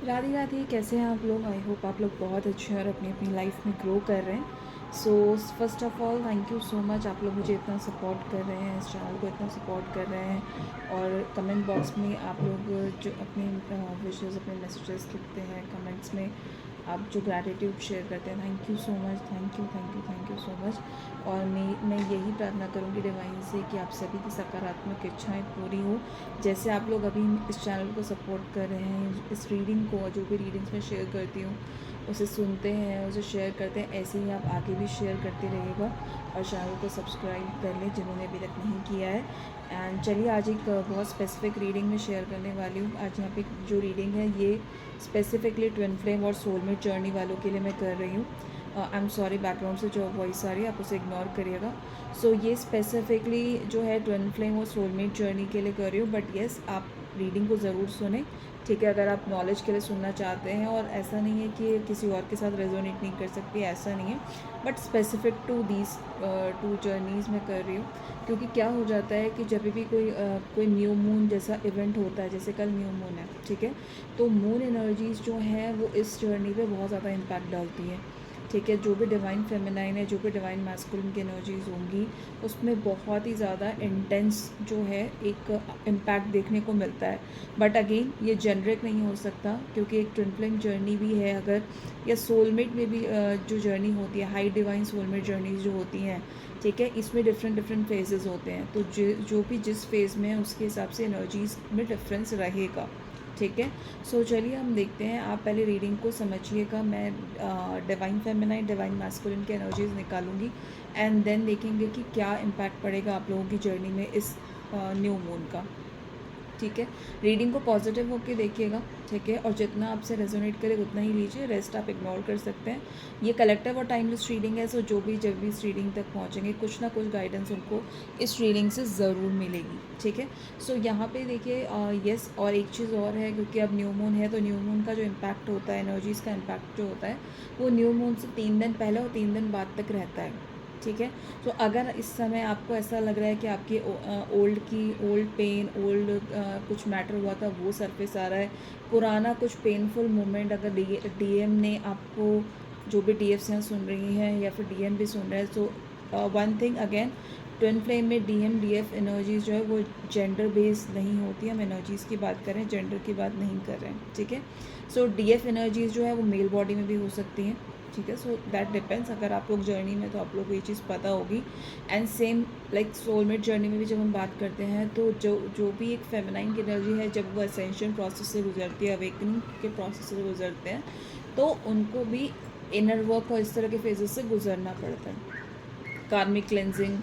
राधे राधे, कैसे हैं आप लोग। आई होप आप लोग बहुत अच्छे हैं और अपनी अपनी लाइफ में ग्रो कर रहे हैं। So first of all thank you so much, आप लोग मुझे इतना सपोर्ट कर रहे हैं, इस चैनल को इतना सपोर्ट कर रहे हैं। और कमेंट बॉक्स में आप लोग जो अपने विशेज़, अपने मैसेजेस लिखते हैं कमेंट्स में, आप जो ग्रैटिट्यूड शेयर करते हैं, thank you so much, thank you thank you thank you so much. और मैं यही प्रार्थना करूँगी डिवाइन से कि आप सभी की सकारात्मक इच्छाएं पूरी हो। जैसे आप लोग अभी इस चैनल को सपोर्ट कर रहे हैं, इस रीडिंग को, जो भी रीडिंग्स मैं शेयर करती हूँ उसे सुनते हैं, उसे शेयर करते हैं, ऐसे ही आप आगे भी शेयर करते रहिएगा। और चैनल को सब्सक्राइब कर लें जिन्होंने अभी तक नहीं किया है। एंड चलिए आज एक बहुत स्पेसिफिक रीडिंग में शेयर करने वाली हूँ। आज यहाँ पे जो रीडिंग है ये स्पेसिफिकली ट्विन फ्लेम और सोलमेट जर्नी वालों के लिए मैं कर रही हूँ। आई एम सॉरी, बैकग्राउंड से जो वॉइस आ रही है आप उसे इग्नोर करिएगा। सो ये स्पेसिफिकली जो है ट्विन फ्लेम और सोलमेट जर्नी के लिए कर रही हूँ। बट येस, आप रीडिंग को ज़रूर सुने, ठीक है। अगर आप नॉलेज के लिए सुनना चाहते हैं, और ऐसा नहीं है कि किसी और के साथ रेजोनेट नहीं कर सकती, ऐसा नहीं है, but specific to these two journeys मैं कर रही हूँ। क्योंकि क्या हो जाता है कि जब भी कोई न्यू मून जैसा इवेंट होता है, जैसे कल न्यू मून है, ठीक है, तो मून एनर्जीज़ जो हैं वो इस जर्नी पे बहुत ज़्यादा इम्पैक्ट डालती है, ठीक है। जो भी डिवाइन फेमिनाइन है, जो भी डिवाइन मैस्कुलिन की एनर्जीज होंगी, उसमें बहुत ही ज़्यादा इंटेंस जो है एक इम्पैक्ट देखने को मिलता है। बट अगेन ये जेनरिक नहीं हो सकता, क्योंकि एक ट्विन फ्लेम जर्नी भी है अगर, या सोलमेट में भी जो जर्नी होती है, हाई डिवाइन सोलमेट जर्नीज जो होती हैं, ठीक है, इसमें डिफरेंट डिफरेंट फेजेस होते हैं। तो जो भी जिस फेज़ में है उसके हिसाब से एनर्जीज में डिफरेंस रहेगा, ठीक है। सो चलिए हम देखते हैं। आप पहले रीडिंग को समझिएगा, मैं डिवाइन फेमिनाइन, डिवाइन मैस्कुलिन की एनर्जीज निकालूंगी एंड देन देखेंगे कि क्या इम्पैक्ट पड़ेगा आप लोगों की जर्नी में इस न्यू मून का, ठीक है। रीडिंग को पॉजिटिव होकर देखिएगा, ठीक है, और जितना आपसे रेजोनेट करे उतना ही लीजिए, रेस्ट आप इग्नोर कर सकते हैं। ये कलेक्टिव और टाइमलेस रीडिंग है, सो जो भी जब भी इस रीडिंग तक पहुंचेंगे कुछ ना कुछ गाइडेंस उनको इस रीडिंग से ज़रूर मिलेगी, ठीक है। सो यहाँ पे देखिए, यस, और एक चीज़ और है, क्योंकि अब न्यू मून है तो न्यू मून का जो इम्पैक्ट होता है, एनर्जीज़ का इम्पैक्ट जो होता है वो न्यू मून से 3 दिन पहले और 3 दिन बाद तक रहता है, ठीक है। तो अगर इस समय आपको ऐसा लग रहा है कि आपकी ओल्ड पेन, ओल्ड कुछ मैटर हुआ था वो सरफेस आ रहा है, पुराना कुछ पेनफुल मोमेंट, अगर डीएम ने आपको, जो भी डीएफ हैं सुन रही हैं या फिर डीएम भी सुन रहे हैं, so one thing again, twin flame में डीएम डीएफ एनर्जीज जो है वो जेंडर बेस्ड नहीं होती। हम एनर्जीज़ की बात करें, जेंडर की बात नहीं कर रहे हैं, ठीक है। सो डीएफ एनर्जीज जो है वो मेल बॉडी में भी हो सकती हैं, ठीक है। सो दैट डिपेंड्स, अगर आप लोग जर्नी में तो आप लोग को ये चीज़ पता होगी। And same like soulmate journey में भी जब हम बात करते हैं तो जो भी एक फेमिनाइन की एनर्जी है, जब वो असेंशन प्रोसेस से गुजरती है, अवेकनिंग के प्रोसेस से गुजरते हैं, तो उनको भी इनर वर्क और इस तरह के फेजेस से गुजरना पड़ता है, कार्मिक क्लेंजिंग,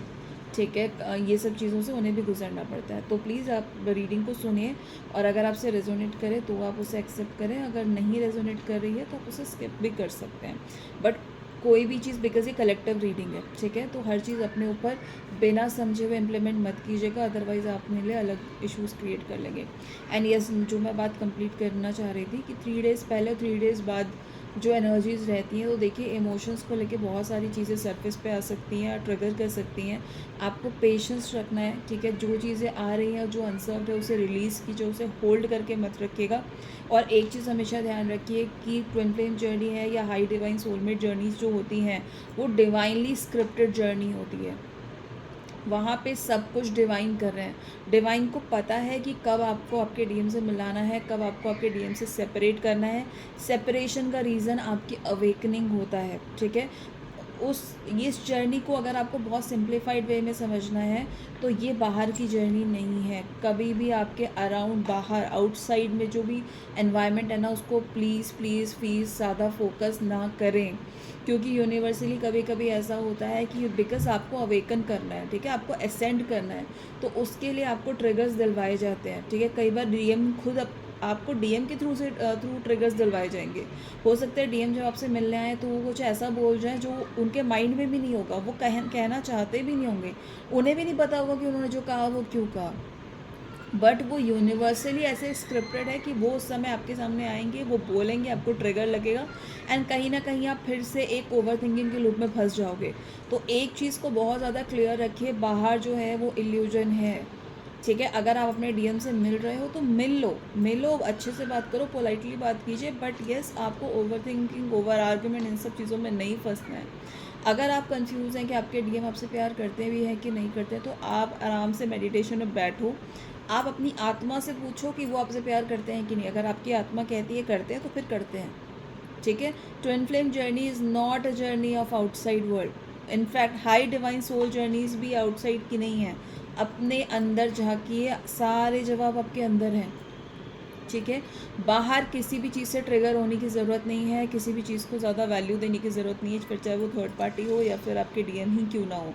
ठीक है, ये सब चीज़ों से उन्हें भी गुजरना पड़ता है। तो प्लीज़ आप रीडिंग को सुनिए, और अगर आपसे रेजोनेट करे तो आप उसे एक्सेप्ट करें, अगर नहीं रेजोनेट कर रही है तो आप उसे स्किप भी कर सकते हैं। बट कोई भी चीज़, बिकॉज ये कलेक्टिव रीडिंग है, ठीक है, तो हर चीज़ अपने ऊपर बिना समझे हुए इम्प्लीमेंट मत कीजिएगा, अदरवाइज़ आप अपने लिए अलग इश्यूज़ क्रिएट कर लेंगे। एंड यस, जो मैं बात कंप्लीट करना चाह रही थी कि 3 डेज़ पहले, 3 डेज़ बाद जो एनर्जीज़ रहती हैं, तो देखिए इमोशंस को लेके बहुत सारी चीज़ें सरफेस पे आ सकती हैं, ट्रिगर कर सकती हैं। आपको पेशेंस रखना है, ठीक है। जो चीज़ें आ रही हैं, जो अनसर्व्ड है, उसे रिलीज़ कीजिए, उसे होल्ड करके मत रखिएगा। और एक चीज़ हमेशा ध्यान रखिए कि ट्विन फ्लेम जर्नी है या हाई डिवाइन सोलमेट जर्नीज जो होती हैं, वो डिवाइनली स्क्रिप्टेड जर्नी होती है। वहाँ पे सब कुछ डिवाइन कर रहे हैं। डिवाइन को पता है कि कब आपको आपके डीएम से मिलाना है, कब आपको आपके डीएम से सेपरेट करना है। सेपरेशन का रीज़न आपकी अवेकनिंग होता है, ठीक है। इस जर्नी को अगर आपको बहुत सिंप्लीफाइड वे में समझना है, तो ये बाहर की जर्नी नहीं है। कभी भी आपके अराउंड, बाहर, आउटसाइड में जो भी एनवायरनमेंट है ना, उसको प्लीज़ प्लीज़ प्लीज़ ज़्यादा फोकस ना करें, क्योंकि यूनिवर्सली कभी कभी ऐसा होता है कि बिकॉज आपको अवेकन करना है, ठीक है, आपको असेंड करना है, तो उसके लिए आपको ट्रिगर्स दिलवाए जाते हैं, ठीक है। कई बार डीएम खुद आपको डीएम के थ्रू ट्रिगर्स दिलवाए जाएंगे। हो सकता है डीएम जब आपसे मिलने आए तो वो कुछ ऐसा बोल जाए जो उनके माइंड में भी नहीं होगा, वो कहना चाहते भी नहीं होंगे, उन्हें भी नहीं पता होगा कि उन्होंने जो कहा वो क्यों कहा, बट वो यूनिवर्सली ऐसे स्क्रिप्टेड है कि वो उस समय आपके सामने आएंगे, वो बोलेंगे, आपको ट्रिगर लगेगा, एंड कहीं ना कहीं आप फिर से एक ओवर थिंकिंग के लूप में फंस जाओगे। तो एक चीज़ को बहुत ज़्यादा क्लियर रखिए, बाहर जो है वो इल्यूजन है, ठीक है। अगर आप अपने डीएम से मिल रहे हो तो मिलो अच्छे से बात करो, पोलाइटली बात कीजिए, बट येस आपको ओवर थिंकिंग, ओवर आर्ग्यूमेंट, इन सब चीज़ों में नहीं फंसना है। अगर आप कंफ्यूज हैं कि आपके डीएम आपसे प्यार करते भी हैं कि नहीं करते, तो आप आराम से मेडिटेशन में बैठो, आप अपनी आत्मा से पूछो कि वो आपसे प्यार करते हैं कि नहीं। अगर आपकी आत्मा कहती है करते हैं तो फिर करते हैं, ठीक है। Twin flame journey is not a journey of outside world. In fact high divine soul journeys भी आउटसाइड की नहीं है। अपने अंदर झांकिए, सारे जवाब आपके अंदर हैं, ठीक है। बाहर किसी भी चीज़ से ट्रिगर होने की ज़रूरत नहीं है, किसी भी चीज़ को ज़्यादा वैल्यू देने की ज़रूरत नहीं है, फिर चाहे वो थर्ड पार्टी हो या फिर आपके डीएम ही क्यों ना हो।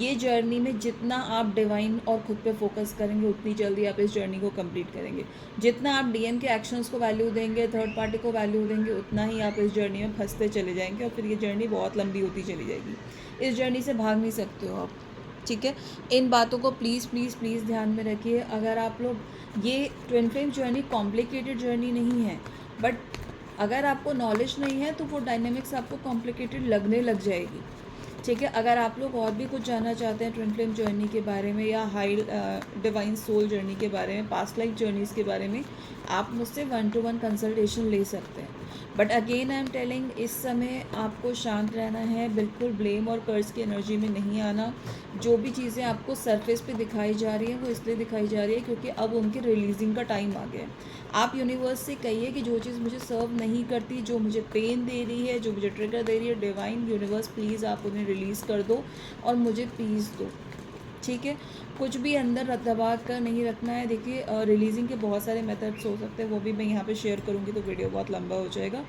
ये जर्नी में जितना आप डिवाइन और खुद पे फोकस करेंगे, उतनी जल्दी आप इस जर्नी को कंप्लीट करेंगे। जितना आप डीएम के एक्शंस को वैल्यू देंगे, थर्ड पार्टी को वैल्यू देंगे, उतना ही आप इस जर्नी में फंसते चले जाएंगे और फिर ये जर्नी बहुत लंबी होती चली जाएगी। इस जर्नी से भाग नहीं सकते हो आप, ठीक है। इन बातों को प्लीज़ प्लीज़ प्लीज़ ध्यान में रखिए। अगर आप लोग, ये twin flame journey complicated journey नहीं है, बट अगर आपको नॉलेज नहीं है तो वो डायनेमिक्स आपको कॉम्प्लिकेटेड लगने लग जाएगी, ठीक है। अगर आप लोग और भी कुछ जानना चाहते हैं ट्विन फ्लेम जर्नी के बारे में या हाई डिवाइन सोल जर्नी के बारे में, पास्ट लाइफ जर्नीज़ के बारे में, आप मुझसे 1-to-1 कंसल्टेशन ले सकते हैं। But again I am telling, इस समय आपको शांत रहना है, बिल्कुल ब्लेम और कर्ज की एनर्जी में नहीं आना। जो भी चीज़ें आपको सरफेस पे दिखाई जा रही हैं वो इसलिए दिखाई जा रही है क्योंकि अब उनके रिलीजिंग का टाइम आ गया है। आप यूनिवर्स से कहिए कि जो चीज़ मुझे सर्व नहीं करती, जो मुझे पेन दे रही है, जो मुझे ट्रिगर दे रही है, डिवाइन यूनिवर्स प्लीज़ आप उन्हें रिलीज़ कर दो और मुझे पीस दो, ठीक है। कुछ भी अंदर दबा कर नहीं रखना है। देखिए रिलीजिंग के बहुत सारे मेथड्स हो सकते हैं, वो भी मैं यहाँ पे शेयर करूँगी तो वीडियो बहुत लंबा हो जाएगा,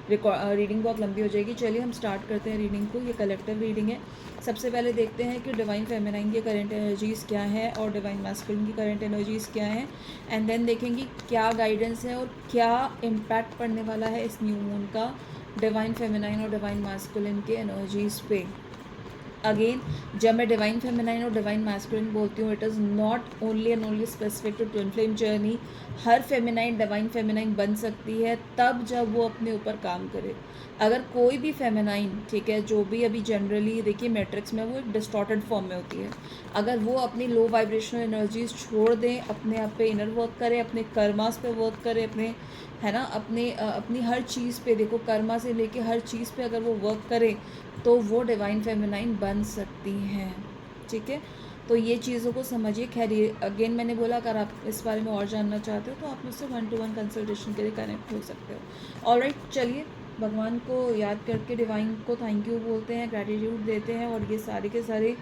रीडिंग बहुत लंबी हो जाएगी। चलिए हम स्टार्ट करते हैं रीडिंग को। ये कलेक्टिव रीडिंग है। सबसे पहले देखते हैं कि डिवाइन फेमिनाइन की करंट एनर्जीज़ क्या है और डिवाइन मैस्कुलिन की करंट एनर्जीज़ क्या हैं, एंड देन देखेंगे क्या गाइडेंस है और क्या इम्पैक्ट पड़ने वाला है इस न्यू मून का डिवाइन फेमिनाइन और डिवाइन मैस्कुलिन के एनर्जीज़ पे। अगेन, जब मैं डिवाइन फेमिनाइन और डिवाइन मैस्कुलिन बोलती हूँ, it is not only and only specific to twin flame journey. हर फेमिनाइन डिवाइन फेमिनाइन बन सकती है तब जब वो अपने ऊपर काम करे। अगर कोई भी फेमिनाइन, ठीक है, जो भी अभी जनरली देखिए मैट्रिक्स में वो एक डिस्टॉर्टेड फॉर्म में होती है, अगर वो अपनी लो वाइब्रेशनल एनर्जीज छोड़ दें, अपने आप पे इनर वर्क करे, अपने कर्मास पे वर्क करे, अपने, है ना, अपनी हर चीज़ पे, देखो कर्मा से लेके हर चीज़ पे अगर वो वर्क करे तो वो डिवाइन फेमिनाइन बन सकती हैं, ठीक है। तो ये चीज़ों को समझिए। खैर ये अगेन मैंने बोला, अगर आप इस बारे में और जानना चाहते हो तो आप मुझसे 1-to-1 कंसल्टेशन के लिए कनेक्ट हो सकते हो। ऑलराइट, चलिए भगवान को याद करके डिवाइन को थैंक यू बोलते हैं, ग्रैटिट्यूड देते हैं, और ये सारे के सारे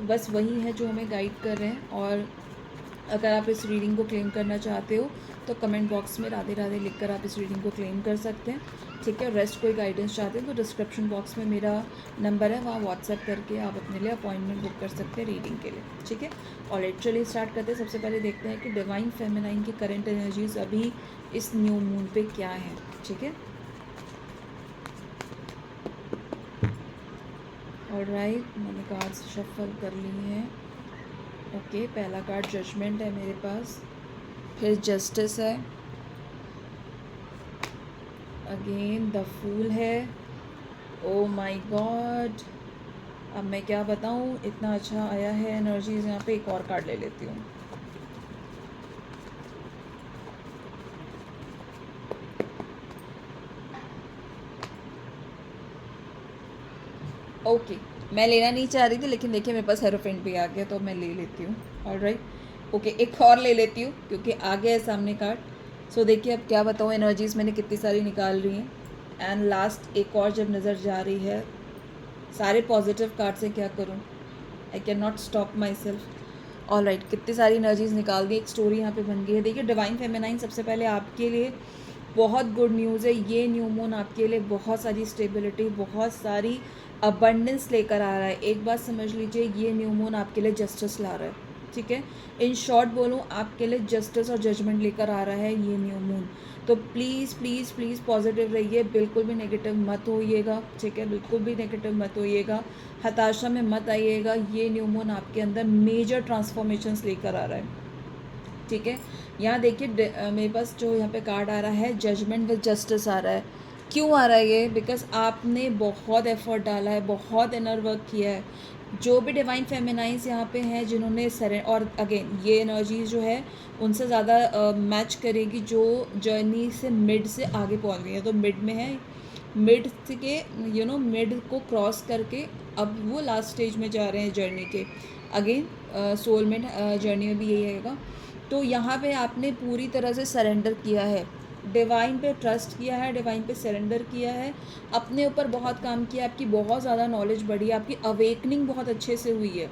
बस वही है जो हमें गाइड कर रहे हैं। और अगर आप इस रीडिंग को क्लेम करना चाहते हो तो कमेंट बॉक्स में राधे राधे लिखकर आप इस रीडिंग को क्लेम कर सकते हैं, ठीक है। रेस्ट कोई गाइडेंस चाहते हैं तो डिस्क्रिप्शन बॉक्स में मेरा नंबर है, वहाँ व्हाट्सएप करके आप अपने लिए अपॉइंटमेंट बुक कर सकते हैं रीडिंग के लिए, ठीक है। और लिटरली स्टार्ट करते हैं। सबसे पहले देखते हैं कि डिवाइन फेमिनाइन की करंट एनर्जीज अभी इस न्यू मून पे क्या है, ठीक है। ऑलराइट, मैंने कार्ड्स शफल कर ली हैं। ओके, पहला कार्ड जजमेंट है मेरे पास, फिर जस्टिस है, अगेन द फूल है। ओ माय गॉड, अब मैं क्या बताऊँ, इतना अच्छा आया है एनर्जीज। यहाँ पे एक और कार्ड ले लेती हूँ। ओके, मैं लेना नहीं चाह रही थी लेकिन देखिए मेरे पास हेरोफेंट भी आ गया तो मैं ले लेती हूँ। ऑलराइट, ओके, एक और ले लेती हूँ क्योंकि आ गया है सामने कार्ड। सो देखिए अब क्या बताऊँ, एनर्जीज़ मैंने कितनी सारी निकाल रही हैं, एंड लास्ट एक और जब नज़र जा रही है, सारे पॉजिटिव कार्ड से क्या करूँ, I can not stop my self. Alright, कितनी सारी एनर्जीज़ निकाल दी, एक स्टोरी यहाँ पे बन गई है। देखिए डिवाइन फेमिनाइन, सबसे पहले आपके लिए बहुत गुड न्यूज़ है। ये न्यू मून आपके लिए बहुत सारी स्टेबिलिटी, बहुत सारी अबंडेंस लेकर आ रहा है। एक बात समझ लीजिए, ये न्यू मून आपके लिए जस्टिस ला रहा है, ठीक है। इन शॉर्ट बोलूँ, आपके लिए जस्टिस और जजमेंट लेकर आ रहा है ये न्यू मून। तो प्लीज़ प्लीज़ प्लीज़ पॉजिटिव रहिए, बिल्कुल भी नेगेटिव मत होइएगा, ठीक है, बिल्कुल भी नेगेटिव मत होइएगा, हताशा में मत आइएगा। ये न्यू मून आपके अंदर मेजर ट्रांसफॉर्मेशंस लेकर आ रहा है, ठीक है। यहाँ देखिए मेरे पास जो यहाँ पे कार्ड आ रहा है, जजमेंट विद जस्टिस आ रहा है। क्यों आ रहा है ये? बिकॉज आपने बहुत एफर्ट डाला है, बहुत इनर वर्क किया है, जो भी डिवाइन फेमिनाइज यहाँ पे हैं जिन्होंने और अगेन ये एनर्जीज जो है उनसे ज़्यादा मैच करेगी जो जर्नी से मिड से आगे पहुँच गई है, तो मिड में है, मिड के मिड को क्रॉस करके अब वो लास्ट स्टेज में जा रहे हैं जर्नी के। अगेन सोलमेट जर्नी में भी यही रहेगा। तो यहाँ पे आपने पूरी तरह से सरेंडर किया है, डिवाइन पे ट्रस्ट किया है, डिवाइन पे सरेंडर किया है, अपने ऊपर बहुत काम किया, आपकी बहुत ज़्यादा नॉलेज बढ़ी है, आपकी अवेकनिंग बहुत अच्छे से हुई है,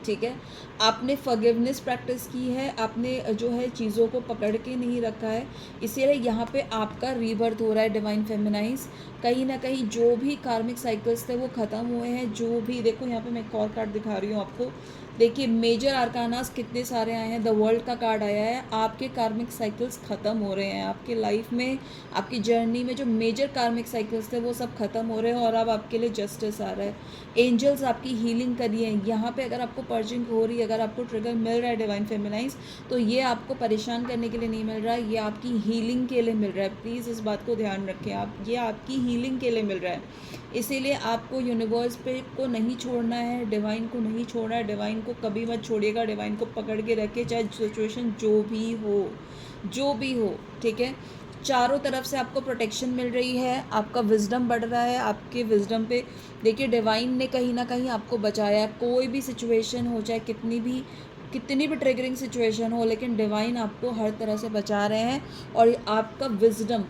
ठीक है। आपने फॉरगिवनेस प्रैक्टिस की है, आपने जो है चीज़ों को पकड़ के नहीं रखा है, इसीलिए यहाँ पे आपका रीबर्थ हो रहा है डिवाइन फेमिनाइज। कहीं ना कहीं जो भी कार्मिक साइकिल्स थे वो ख़त्म हुए हैं, जो भी देखो यहाँ पे मैं एक और कार्ड दिखा रही हूँ आपको, देखिए मेजर आर्कानास कितने सारे आए हैं, द वर्ल्ड का कार्ड आया है, आपके कार्मिक साइकिल्स ख़त्म हो रहे हैं, आपके लाइफ में आपकी जर्नी में जो मेजर कार्मिक साइकिल्स थे वो सब ख़त्म हो रहे हैं और अब आपके लिए जस्टिस आ रहा है। एंजल्स आपकी हीलिंग करिए यहाँ पे। अगर आपको पर्जिंग हो रही है, अगर आपको ट्रिगर मिल रहा है डिवाइन फेमिनाइज, तो ये आपको परेशान करने के लिए नहीं मिल रहा है, ये आपकी हीलिंग के लिए मिल रहा है। प्लीज़ इस बात को ध्यान रखें आप, ये आपकी हीलिंग के लिए मिल रहा है। इसीलिए आपको यूनिवर्स पे को नहीं छोड़ना है, डिवाइन को नहीं छोड़ना है, डिवाइन को कभी मत छोड़िएगा, डिवाइन को पकड़ के रखिए, चाहे सिचुएशन जो भी हो, जो भी हो, ठीक है। चारों तरफ से आपको प्रोटेक्शन मिल रही है, आपका विजडम बढ़ रहा है, आपके विजडम पे देखिए डिवाइन ने कहीं ना कहीं आपको बचाया है। कोई भी सिचुएशन हो, चाहे कितनी भी ट्रिगरिंग सिचुएशन हो, लेकिन डिवाइन आपको हर तरह से बचा रहे हैं और आपका विजडम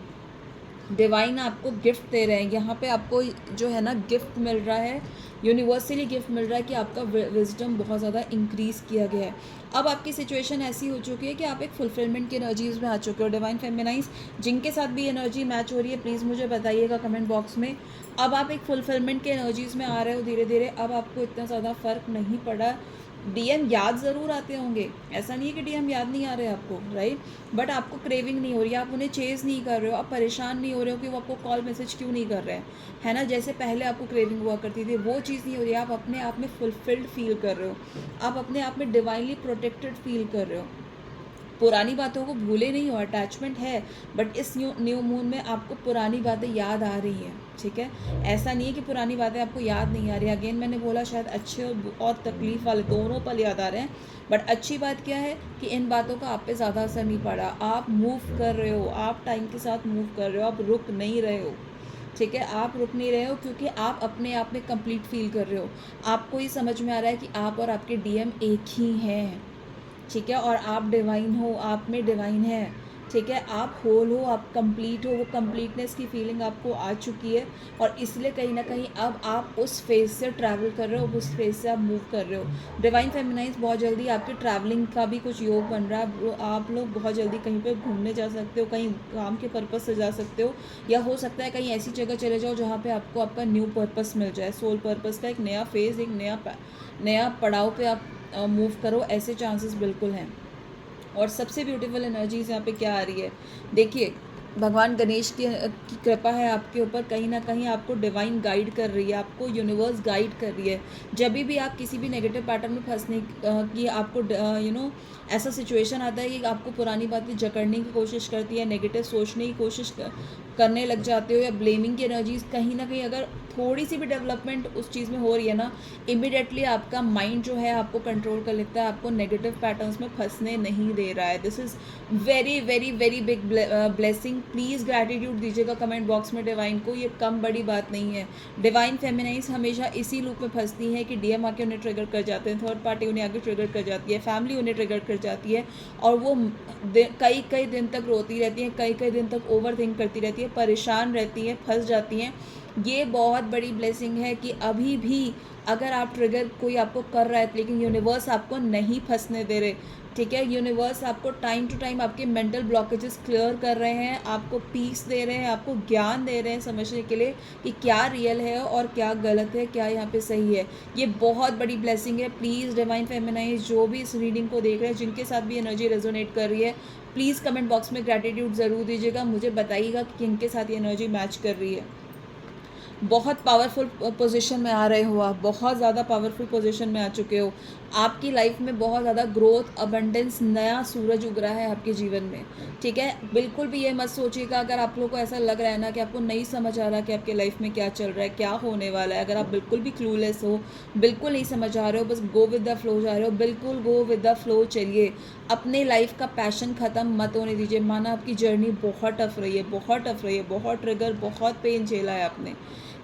डिवाइन आपको गिफ्ट दे रहे हैं। यहाँ पे आपको जो है ना गिफ्ट मिल रहा है, यूनिवर्सली गिफ्ट मिल रहा है कि आपका विजडम बहुत ज़्यादा इंक्रीज़ किया गया है। अब आपकी सिचुएशन ऐसी हो चुकी है कि आप एक फुलफिलमेंट की एनर्जीज़ में आ चुके हो। डिवाइन फेमिनाइज जिनके साथ भी एनर्जी मैच हो रही है प्लीज़ मुझे बताइएगा कमेंट बॉक्स में। अब आप एक फुलफिलमेंट के एनर्जीज़ में आ रहे हो धीरे धीरे। अब आपको इतना ज़्यादा फ़र्क नहीं पड़ा। डीएम याद ज़रूर आते होंगे, ऐसा नहीं है कि डीएम याद नहीं आ रहे आपको, राइट, बट आपको क्रेविंग नहीं हो रही, आप उन्हें चेज़ नहीं कर रहे हो, आप परेशान नहीं हो रहे हो कि वो आपको कॉल मैसेज क्यों नहीं कर रहे हैं, है ना। जैसे पहले आपको क्रेविंग हुआ करती थी वो चीज़ नहीं हो रही, आप अपने आप में फुलफिल्ड फील कर रहे हो, आप अपने आप में डिवाइनली प्रोटेक्टेड फील कर रहे हो। पुरानी बातों को भूले नहीं हो, अटैचमेंट है, बट इस न्यू मून में आपको पुरानी बातें याद आ रही हैं, ठीक है। ऐसा नहीं है कि पुरानी बातें आपको याद नहीं आ रही। अगेन मैंने बोला शायद अच्छे और तकलीफ वाले दोनों पल याद आ रहे हैं, बट अच्छी बात क्या है कि इन बातों का आप पे ज़्यादा असर नहीं पड़ा। आप मूव कर रहे हो, आप टाइम के साथ मूव कर रहे हो, आप रुक नहीं रहे हो, ठीक है। आप रुक नहीं रहे हो क्योंकि आप अपने आप में कंप्लीट फील कर रहे हो। आपको ये समझ में आ रहा है कि आप और आपके डीएम एक ही हैं, ठीक है, और आप डिवाइन हो, आप में डिवाइन है, ठीक है। आप होल हो, आप कंप्लीट हो, वो कंप्लीटनेस की फीलिंग आपको आ चुकी है और इसलिए कहीं ना कहीं अब आप उस फेज से ट्रैवल कर रहे हो, उस फेज से आप मूव कर रहे हो। डिवाइन फेमिनाइज बहुत जल्दी आपके ट्रैवलिंग का भी कुछ योग बन रहा है। आप लोग बहुत जल्दी कहीं पे घूमने जा सकते हो, कहीं काम के पर्पस से जा सकते हो, या हो सकता है कहीं ऐसी जगह चले जाओ जहाँ पे आपको आपका न्यू पर्पस मिल जाए, सोल पर्पस का एक नया फेज़, एक नया पड़ाव पे आप मूव करो, ऐसे चांसेस बिल्कुल हैं। और सबसे ब्यूटीफुल एनर्जीज यहाँ पे क्या आ रही है, देखिए भगवान गणेश की कृपा है आपके ऊपर, कहीं ना कहीं आपको डिवाइन गाइड कर रही है, आपको यूनिवर्स गाइड कर रही है। जब भी आप किसी भी नेगेटिव पैटर्न में फंसने की आपको ऐसा सिचुएशन आता है कि आपको पुरानी बातें जकड़ने की कोशिश करती है, नेगेटिव सोचने की कोशिश करने लग जाते हो, या ब्लेमिंग की एनर्जीज कहीं ना कहीं अगर थोड़ी सी भी डेवलपमेंट उस चीज़ में हो रही है ना, इमिडिएटली आपका माइंड जो है आपको कंट्रोल कर लेता है, आपको नेगेटिव पैटर्न्स में फंसने नहीं दे रहा है। This is very very very big blessing. Please gratitude दीजिएगा कमेंट बॉक्स में डिवाइन को, ये कम बड़ी बात नहीं है। डिवाइन फेमिनाइज हमेशा इसी लूप में फंसती है कि डीएम आके उन्हें ट्रिगर कर जाते हैं, थर्ड पार्टी उन्हें आके ट्रिगर कर जाती है, फैमिली उन्हें ट्रिगर कर जाती है, और वो कई दिन तक रोती रहती हैं, कई दिन तक ओवर थिंक करती रहती है, परेशान रहती हैं, फंस जाती हैं। ये बहुत बड़ी ब्लेसिंग है कि अभी भी अगर आप ट्रिगर कोई आपको कर रहा है लेकिन यूनिवर्स आपको नहीं फंसने दे रहे, ठीक है। यूनिवर्स आपको टाइम टू टाइम आपके मेंटल ब्लॉकेजेस क्लियर कर रहे हैं, आपको पीस दे रहे हैं, आपको ज्ञान दे रहे हैं समझने के लिए कि क्या रियल है और क्या गलत है, क्या यहाँ पे सही है। ये बहुत बड़ी ब्लेसिंग है। प्लीज़ डिवाइन फेमिनाइज जो भी इस रीडिंग को देख रहे हैं, जिनके साथ भी एनर्जी रेजोनेट कर रही है, प्लीज़ कमेंट बॉक्स में ग्रैटिट्यूड ज़रूर दीजिएगा, मुझे बताइएगा कि किनके साथ ये एनर्जी मैच कर रही है। बहुत पावरफुल पोजीशन में आ रहे हो आप, बहुत ज़्यादा पावरफुल पोजीशन में आ चुके हो। आपकी लाइफ में बहुत ज़्यादा ग्रोथ, अबंडेंस, नया सूरज उग रहा है आपके जीवन में, ठीक है। बिल्कुल भी ये मत सोचिएगा, अगर आप लोगों को ऐसा लग रहा है ना कि आपको नहीं समझ आ रहा कि आपके लाइफ में क्या चल रहा है, क्या होने वाला है, अगर आप बिल्कुल भी क्लूलेस हो, बिल्कुल नहीं समझ आ रहे हो, बस गो विद द फ्लो जा रहे हो, बिल्कुल गो विद द फ्लो चलिए। अपने लाइफ का पैशन ख़त्म मत होने दीजिए। माना आपकी जर्नी बहुत टफ रही है, बहुत टफ रही है, बहुत ट्रिगर, बहुत पेन झेला है आपने,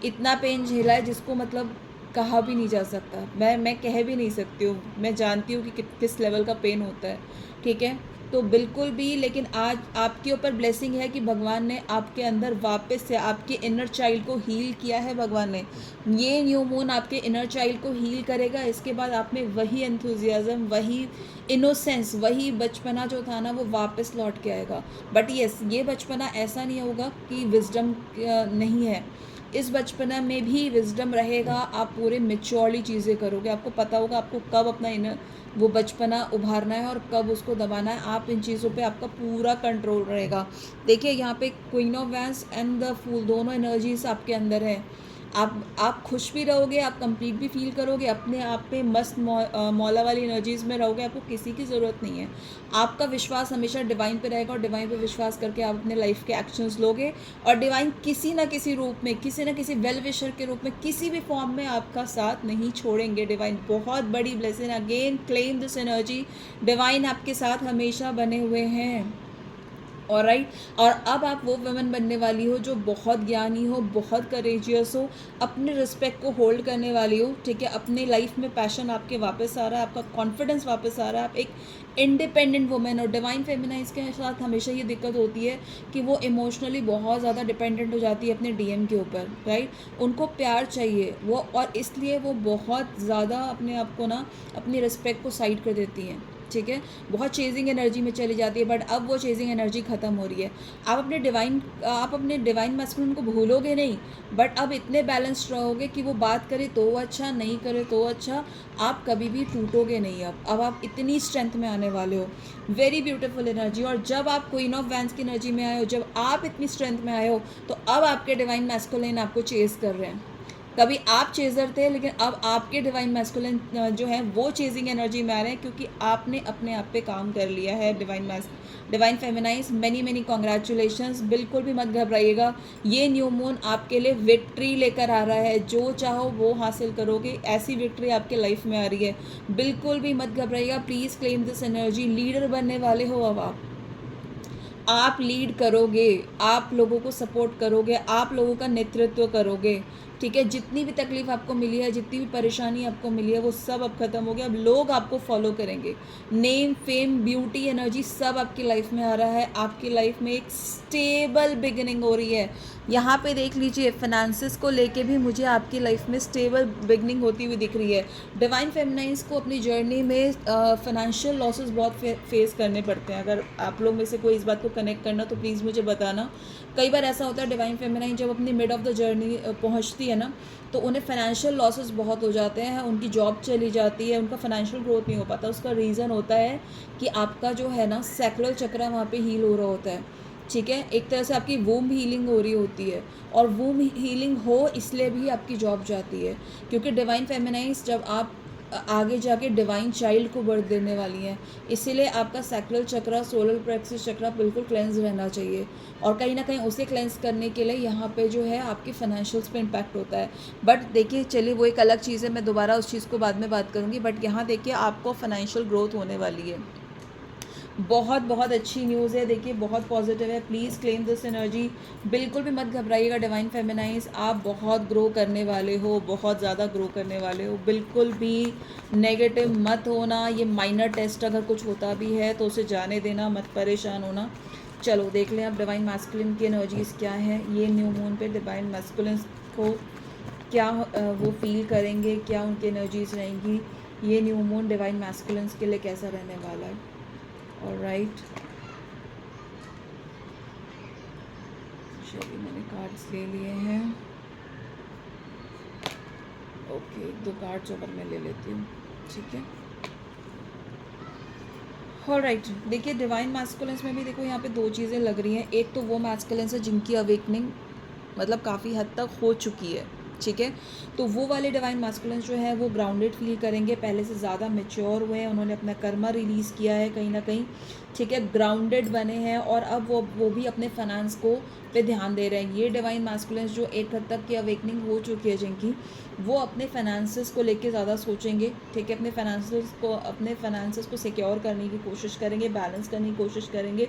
इतना पेन झेला है जिसको मतलब कहा भी नहीं जा सकता। मैं कह भी नहीं सकती हूँ, मैं जानती हूँ कि किस लेवल का पेन होता है, ठीक है। तो बिल्कुल भी, लेकिन आज आपके ऊपर ब्लेसिंग है कि भगवान ने आपके अंदर वापस से आपके इनर चाइल्ड को हील किया है। भगवान ने, ये न्यू मून आपके इनर चाइल्ड को हील करेगा। इसके बाद आप में वही एंथुजियाज़म, वही इनोसेंस, वही बचपना जो था ना, वो वापस लौट के आएगा। बट यस, ये बचपना ऐसा नहीं होगा कि विजडम नहीं है, इस बचपना में भी विजडम रहेगा। आप पूरे मेच्योरली चीज़ें करोगे, आपको पता होगा आपको कब अपना इनर वो बचपना उभारना है और कब उसको दबाना है। आप इन चीज़ों पे आपका पूरा कंट्रोल रहेगा। देखिए यहाँ पे queen of wands and the fool, दोनों एनर्जीज आपके अंदर है। आप खुश भी रहोगे, आप कंप्लीट भी फील करोगे, अपने आप पे मस्त मौला वाली एनर्जीज में रहोगे, आपको किसी की ज़रूरत नहीं है। आपका विश्वास हमेशा डिवाइन पे रहेगा और डिवाइन पे विश्वास करके आप अपने लाइफ के एक्शंस लोगे और डिवाइन किसी ना किसी रूप में, किसी ना किसी वेल विशर के रूप में, किसी भी फॉर्म में आपका साथ नहीं छोड़ेंगे। डिवाइन बहुत बड़ी blessing, again claim this energy, divine आपके साथ हमेशा बने हुए हैं। ऑलराइट, और अब आप वो वुमन बनने वाली हो जो बहुत ज्ञानी हो, बहुत करेजियस हो, अपने रिस्पेक्ट को होल्ड करने वाली हो, ठीक है। अपने लाइफ में पैशन आपके वापस आ रहा है, आपका कॉन्फिडेंस वापस आ रहा है, आप एक इंडिपेंडेंट वुमेन। और डिवाइन फेमिनाइज के साथ हमेशा ये दिक्कत होती है कि वो इमोशनली बहुत ज़्यादा डिपेंडेंट हो जाती है अपने डीएम के ऊपर, राइट। उनको प्यार चाहिए वो, और इसलिए वो बहुत ज़्यादा अपने आप को ना, अपनी रिस्पेक्ट को साइड कर देती हैं, ठीक है। बहुत चेजिंग एनर्जी में चली जाती है, बट अब वो चेजिंग एनर्जी ख़त्म हो रही है। आप अपने डिवाइन मैस्कुलिन को भूलोगे नहीं, बट अब इतने बैलेंस्ड रहोगे कि वो बात करे तो अच्छा, नहीं करे तो अच्छा, आप कभी भी टूटोगे नहीं। अब आप इतनी स्ट्रेंथ में आने वाले हो, वेरी ब्यूटीफुल एनर्जी। और जब आप क्वीन ऑफ वैंस की एनर्जी में आए हो, जब आप इतनी स्ट्रेंथ में आए हो, तो अब आपके डिवाइन मैस्कुलिन आपको चेज कर रहे हैं। कभी आप चेजर थे, लेकिन अब आपके डिवाइन मैस्कुलिन जो है वो चेजिंग एनर्जी में आ रहे हैं, क्योंकि आपने अपने आप पे काम कर लिया है। Divine feminine, many congratulations. बिल्कुल भी मत घबराइएगा, ये न्यू मून आपके लिए विक्ट्री लेकर आ रहा है। जो चाहो वो हासिल करोगे, ऐसी विक्ट्री आपके लाइफ में आ रही है। बिल्कुल भी मत घबराइएगा, please claim this energy. Leader बनने वाले हो अब आप लीड करोगे, आप लोगों को सपोर्ट करोगे, आप लोगों का नेतृत्व करोगे, ठीक है। जितनी भी तकलीफ आपको मिली है, जितनी भी परेशानी आपको मिली है, वो सब अब खत्म हो गया। अब लोग आपको फॉलो करेंगे। नेम, फेम, ब्यूटी, एनर्जी सब आपकी लाइफ में आ रहा है। आपकी लाइफ में एक स्टेबल बिगिनिंग हो रही है। यहाँ पे देख लीजिए, फाइनेंसिस को लेके भी मुझे आपकी लाइफ में स्टेबल बिगनिंग होती हुई दिख रही है। डिवाइन फेमिनाइज को अपनी जर्नी में फाइनेंशियल लॉसेस बहुत फेस करने पड़ते हैं। अगर आप लोग में से कोई इस बात को कनेक्ट करना तो प्लीज़ मुझे बताना। कई बार ऐसा होता है, डिवाइन फेमिनाइन जब अपनी मिड ऑफ द जर्नी पहुँचती है ना, तो उन्हें फाइनेंशियल लॉसेस बहुत हो जाते हैं, उनकी जॉब चली जाती है, उनका फाइनेंशियल ग्रोथ नहीं हो पाता। उसका रीज़न होता है कि आपका जो है ना सैक्रल चक्र वहाँ पे हील हो रहा होता है, ठीक है। एक तरह से आपकी वूम हीलिंग हो रही होती है, और वूम हीलिंग हो इसलिए भी आपकी जॉब जाती है, क्योंकि डिवाइन फेमिनाइज जब आप आगे जाके डिवाइन चाइल्ड को बर्थ देने वाली हैं, इसीलिए आपका सैक्रल चक्र, सोलर प्लेक्सस चक्र बिल्कुल क्लेंस रहना चाहिए। और कहीं ना कहीं उसे क्लेंस करने के लिए यहाँ पे जो है आपकी फाइनेंशियल्स पे इम्पैक्ट होता है। बट देखिए, चलिए वो एक अलग चीज़ है, मैं दोबारा उस चीज़ को बाद में बात करूँगी। बट यहाँ देखिए, आपको फाइनेंशियल ग्रोथ होने वाली है। बहुत बहुत अच्छी न्यूज़ है, देखिए बहुत पॉजिटिव है। प्लीज़ क्लेम दिस एनर्जी, बिल्कुल भी मत घबराइएगा। डिवाइन फेमिनाइज, आप बहुत ग्रो करने वाले हो, बहुत ज़्यादा ग्रो करने वाले हो। बिल्कुल भी नेगेटिव मत होना। ये माइनर टेस्ट अगर कुछ होता भी है तो उसे जाने देना, मत परेशान होना। चलो देख लें अब डिवाइन मैस्कुलिन की एनर्जीज़ क्या है। ये न्यू मून पे डिवाइन मैस्कुलिन को क्या वो फील करेंगे, क्या उनकी एनर्जीज़ रहेंगी। ये न्यू मून डिवाइन मैस्कुलिन के लिए कैसा रहने वाला है। ऑलराइट, चलिए मैंने कार्ड्स ले लिए हैं। ओके, 2 कार्ड्स और मैं ले लेती हूँ, ठीक है। ऑलराइट, देखिए डिवाइन मैस्कुलिन्स में भी देखो यहाँ पे 2 चीज़ें लग रही हैं। एक तो वो मैस्कुलिन्स है जिनकी अवेकनिंग मतलब काफ़ी हद तक हो चुकी है, ठीक है। तो वो वाले डिवाइन मास्कुलिन्स जो है वो ग्राउंडेड फील करेंगे, पहले से ज़्यादा मैच्योर हुए हैं, उन्होंने अपना कर्मा रिलीज़ किया है कहीं ना कहीं, ठीक है, ग्राउंडेड बने हैं, और अब वो भी अपने फाइनेंस को पे ध्यान दे रहे हैं। ये डिवाइन मास्कुलिन्स जो एक हद तक की अवेकनिंग हो चुकी है जिनकी, वो अपने फाइनेंसेस को लेके ज़्यादा सोचेंगे, ठीक है, अपने फाइनेंसेस को सिक्योर करने की कोशिश करेंगे, बैलेंस करने की कोशिश करेंगे।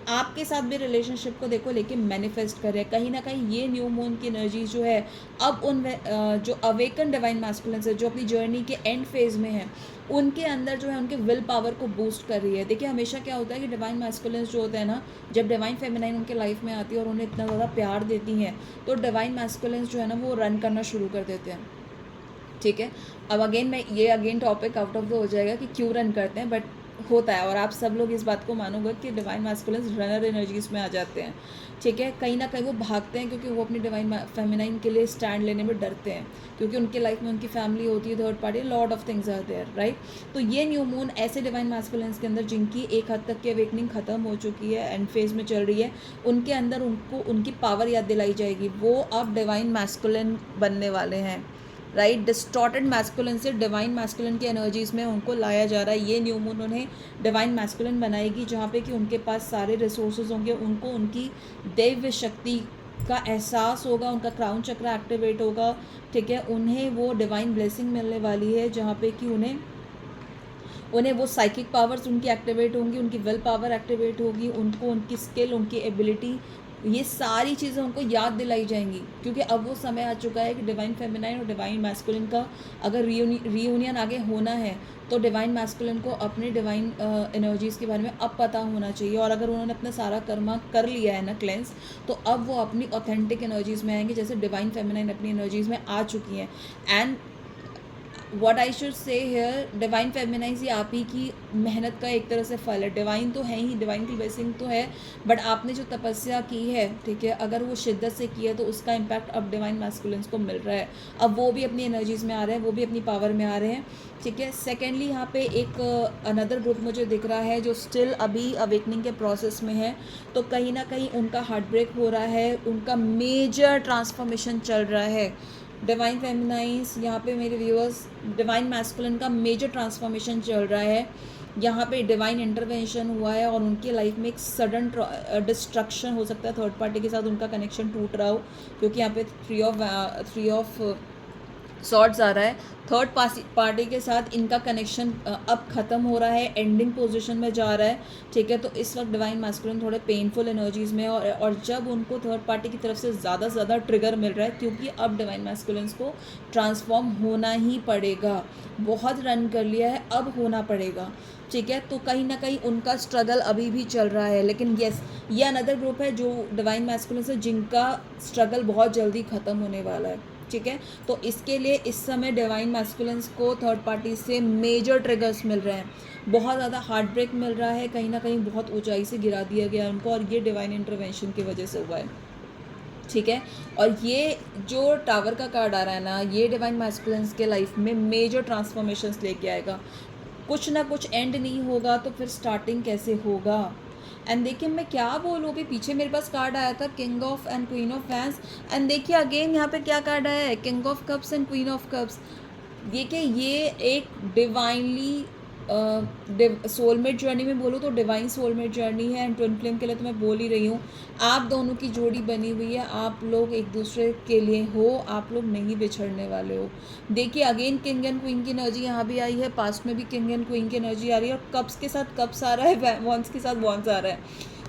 आपके साथ भी रिलेशनशिप को देखो लेके मैनिफेस्ट करें। कहीं ना कहीं ये न्यू मून की एनर्जी जो है अब उन जो अवेकन डिवाइन मैस्कुलिन्स है, जो अपनी जर्नी के एंड फेज में है, उनके अंदर जो है उनके विल पावर को बूस्ट कर रही है। देखिए हमेशा क्या होता है कि डिवाइन मैस्कुलिन्स जो होते हैं ना, जब डिवाइन फेमिनाइन उनके लाइफ में आती है और उन्हें इतना ज़्यादा प्यार देती हैं, तो डिवाइन मैस्कुलिन्स जो है ना वो रन करना शुरू कर देते हैं, ठीक है। अब again topic out of the हो जाएगा कि क्यों रन करते हैं, बट होता है, और आप सब लोग इस बात को मानोगे कि डिवाइन मैस्कुलिन्स रनर एनर्जीज में आ जाते हैं, ठीक है। कहीं ना कहीं वो भागते हैं क्योंकि वो अपनी डिवाइन फेमिनाइन के लिए स्टैंड लेने में डरते हैं, क्योंकि उनके लाइफ में उनकी फैमिली होती है, third party, lot of things are there, right. तो ये न्यू मून ऐसे डिवाइन मैस्कुलिन्स के अंदर जिनकी एक हद तक की अवेकनिंग खत्म हो चुकी है, एंड फेज में चल रही है, उनके अंदर उनको उनकी पावर याद दिलाई जाएगी। वो अब डिवाइन मैस्कुलिन बनने वाले हैं, राइट। डिस्टॉर्टेड मैस्कुलिन से डिवाइन मैस्कुलिन की एनर्जीज में उनको लाया जा रहा है। ये न्यू मून उन्हें डिवाइन मैस्कुलिन बनाएगी, जहाँ पे कि उनके पास सारे रिसोर्सेज होंगे, उनको उनकी दैव्य शक्ति का एहसास होगा, उनका क्राउन चक्र एक्टिवेट होगा, ठीक है। उन्हें वो डिवाइन ब्लेसिंग मिलने वाली है, जहाँ पे कि उन्हें वो साइकिक पावर्स उनकी एक्टिवेट होंगी, उनकी विल पावर एक्टिवेट होगी, उनको उनकी स्किल, उनकी एबिलिटी, ये सारी चीज़ें उनको याद दिलाई जाएंगी, क्योंकि अब वो समय आ चुका है कि डिवाइन फेमिनाइन और डिवाइन मैस्कुलिन का अगर रीयूनियन आगे होना है, तो डिवाइन मैस्कुलिन को अपने डिवाइन एनर्जीज़ के बारे में अब पता होना चाहिए। और अगर उन्होंने अपना सारा कर्मा कर लिया है ना क्लेंस, तो अब वो अपनी ऑथेंटिक एनर्जीज़ में आएंगे, जैसे डिवाइन फेमिनाइन अपनी एनर्जीज़ में आ चुकी हैं। And what I should say here, divine feminine ये आप ही की मेहनत का एक तरह से फल है। डिवाइन तो है ही, डिवाइन की ब्लेसिंग तो है, बट आपने जो तपस्या की है, ठीक है, अगर वो शिद्दत से की है तो उसका इम्पैक्ट अब डिवाइन मैस्कुलिन्स को मिल रहा है। अब वो भी अपनी एनर्जीज में आ रहे हैं, वो भी अपनी पावर में आ रहे हैं, ठीक है। सेकेंडली यहाँ पे एक अनदर ग्रुप मुझे दिख रहा है जो स्टिल अभी अवेकनिंग के प्रोसेस में है, तो कहीं ना कहीं उनका हार्ट ब्रेक हो रहा है, उनका मेजर ट्रांसफॉर्मेशन चल रहा है। डिवाइन फेमिनाइज यहाँ पे मेरे व्यूअर्स, डिवाइन मैस्कुलिन का मेजर ट्रांसफॉर्मेशन चल रहा है, यहाँ पे डिवाइन इंटरवेंशन हुआ है, और उनके लाइफ में एक सडन डिस्ट्रक्शन हो सकता है, थर्ड पार्टी के साथ उनका कनेक्शन टूट रहा हो, क्योंकि यहाँ पे थ्री ऑफ सॉर्ट्स आ रहा है। थर्ड पार्टी के साथ इनका कनेक्शन अब ख़त्म हो रहा है, एंडिंग पोजीशन में जा रहा है, ठीक है। तो इस वक्त डिवाइन मैस्कुलिन थोड़े पेनफुल एनर्जीज़ में, और जब उनको थर्ड पार्टी की तरफ से ज़्यादा से ज़्यादा ट्रिगर मिल रहा है, क्योंकि अब डिवाइन मैस्कुलिन्स को ट्रांसफॉर्म होना ही पड़ेगा। बहुत रन कर लिया है, अब होना पड़ेगा, ठीक है। तो कहीं ना कहीं उनका स्ट्रगल अभी भी चल रहा है, लेकिन येस, ये अनदर ग्रुप है जो डिवाइन मैस्कुलिन्स है जिनका स्ट्रगल बहुत जल्दी ख़त्म होने वाला है, ठीक है। तो इसके लिए इस समय डिवाइन मैस्कुलिन्स को थर्ड पार्टी से मेजर ट्रिगर्स मिल रहे हैं, बहुत ज़्यादा हार्ट ब्रेक मिल रहा है, कहीं ना कहीं बहुत ऊंचाई से गिरा दिया गया उनको, और ये डिवाइन इंटरवेंशन की वजह से हुआ है, ठीक है। और ये जो टावर का कार्ड आ रहा है ना, ये डिवाइन मैस्कुलिन्स के लाइफ में मेजर ट्रांसफॉर्मेशंस लेके आएगा। कुछ ना कुछ एंड नहीं होगा तो फिर स्टार्टिंग कैसे होगा। एंड देखिए मैं क्या बोलूँ, भी पीछे मेरे पास कार्ड आया था king of and queen of wands, and देखिए अगेन यहाँ पे क्या कार्ड आया है, king of cups and queen of cups. देखिए ये एक डिवाइनली सोलमेट जर्नी में बोलूँ तो डिवाइन सोलमेट जर्नी है, एंड ट्विन फ्लेम के लिए तो मैं बोल ही रही हूँ, आप दोनों की जोड़ी बनी हुई है, आप लोग एक दूसरे के लिए हो, आप लोग नहीं बिछड़ने वाले हो। देखिए अगेन किंग एंड क्वीन की एनर्जी यहाँ भी आई है, पास्ट में भी किंग एंड क्वीन की एनर्जी आ रही है, और कप्स के साथ कप्स आ रहा है, वॉन्स के साथ वॉन्स आ रहा है,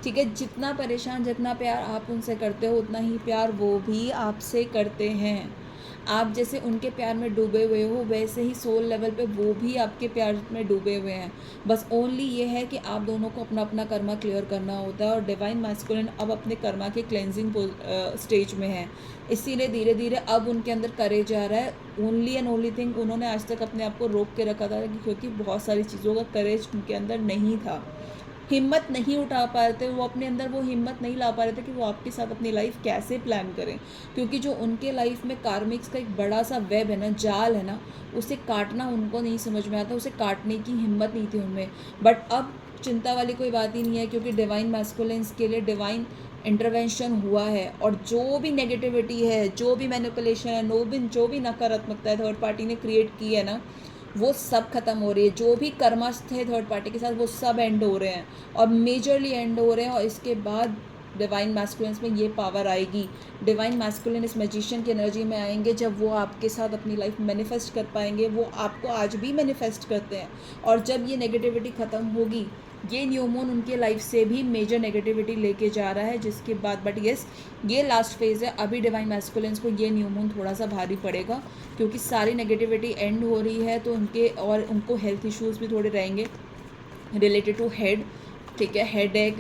ठीक है। जितना परेशान, जितना प्यार आप उनसे करते हो, उतना ही प्यार वो भी आपसे करते हैं। आप जैसे उनके प्यार में डूबे हुए हो, वैसे ही सोल लेवल पे वो भी आपके प्यार में डूबे हुए हैं। बस ओनली ये है कि आप दोनों को अपना अपना कर्मा क्लियर करना होता है, और डिवाइन मैस्कुलिन अब अपने कर्मा के क्लेंजिंग स्टेज में है, इसीलिए धीरे धीरे अब उनके अंदर करेज आ रहा है। ओनली एंड ओनली थिंग, उन्होंने आज तक अपने आप को रोक के रखा था, क्योंकि बहुत सारी चीज़ों का करेज उनके अंदर नहीं था, हिम्मत नहीं उठा पा रहे थे, वो अपने अंदर वो हिम्मत नहीं ला पा रहे थे कि वो आपके साथ अपनी लाइफ कैसे प्लान करें, क्योंकि जो उनके लाइफ में कार्मिक्स का एक बड़ा सा वेब है ना, जाल है ना, उसे काटना उनको नहीं समझ में आता, उसे काटने की हिम्मत नहीं थी उनमें। बट अब चिंता वाली कोई बात ही नहीं है, क्योंकि डिवाइन मैस्कुलिन्स के लिए डिवाइन इंटरवेंशन हुआ है और जो भी नेगेटिविटी है, जो भी मैनिपुलेशन है, जो भी नकारात्मकता है थर्ड पार्टी ने क्रिएट की है ना, वो सब खत्म हो रही है। जो भी कर्मस थे थर्ड पार्टी के साथ वो सब एंड हो रहे हैं और मेजरली एंड हो रहे हैं। और इसके बाद डिवाइन मैस्कुलिन्स में ये पावर आएगी। डिवाइन मैस्कुलिन इस मैजिशियन की एनर्जी में आएंगे जब वो आपके साथ अपनी लाइफ मैनिफेस्ट कर पाएंगे। वो आपको आज भी मैनिफेस्ट करते हैं और जब ये नेगेटिविटी ख़त्म होगी, ये न्यू मून उनके लाइफ से भी मेजर नेगेटिविटी लेके जा रहा है, जिसके बाद बट येस ये लास्ट फेज़ है। अभी डिवाइन मैस्कुलिन्स को ये न्यू मून थोड़ा सा भारी पड़ेगा क्योंकि सारी नेगेटिविटी एंड हो रही है, तो उनको हेल्थ इश्यूज़ भी थोड़े रहेंगे रिलेटेड टू हेड। ठीक है, हेड एक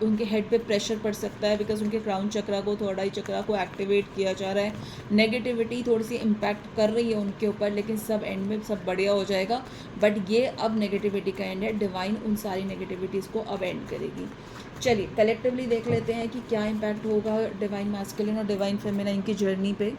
उनके हेड पे प्रेशर पड़ सकता है बिकॉज उनके क्राउन चक्रा को, थर्ड आई चक्रा को एक्टिवेट किया जा रहा है। नेगेटिविटी थोड़ी सी इम्पैक्ट कर रही है उनके ऊपर, लेकिन सब एंड में सब बढ़िया हो जाएगा। बट ये अब नेगेटिविटी का एंड है। डिवाइन उन सारी नेगेटिविटीज़ को अब एंड करेगी। चलिए कलेक्टिवली देख लेते हैं कि क्या इम्पैक्ट होगा डिवाइन मैस्कुलिन और डिवाइन फेमिनाइन की जर्नी पे।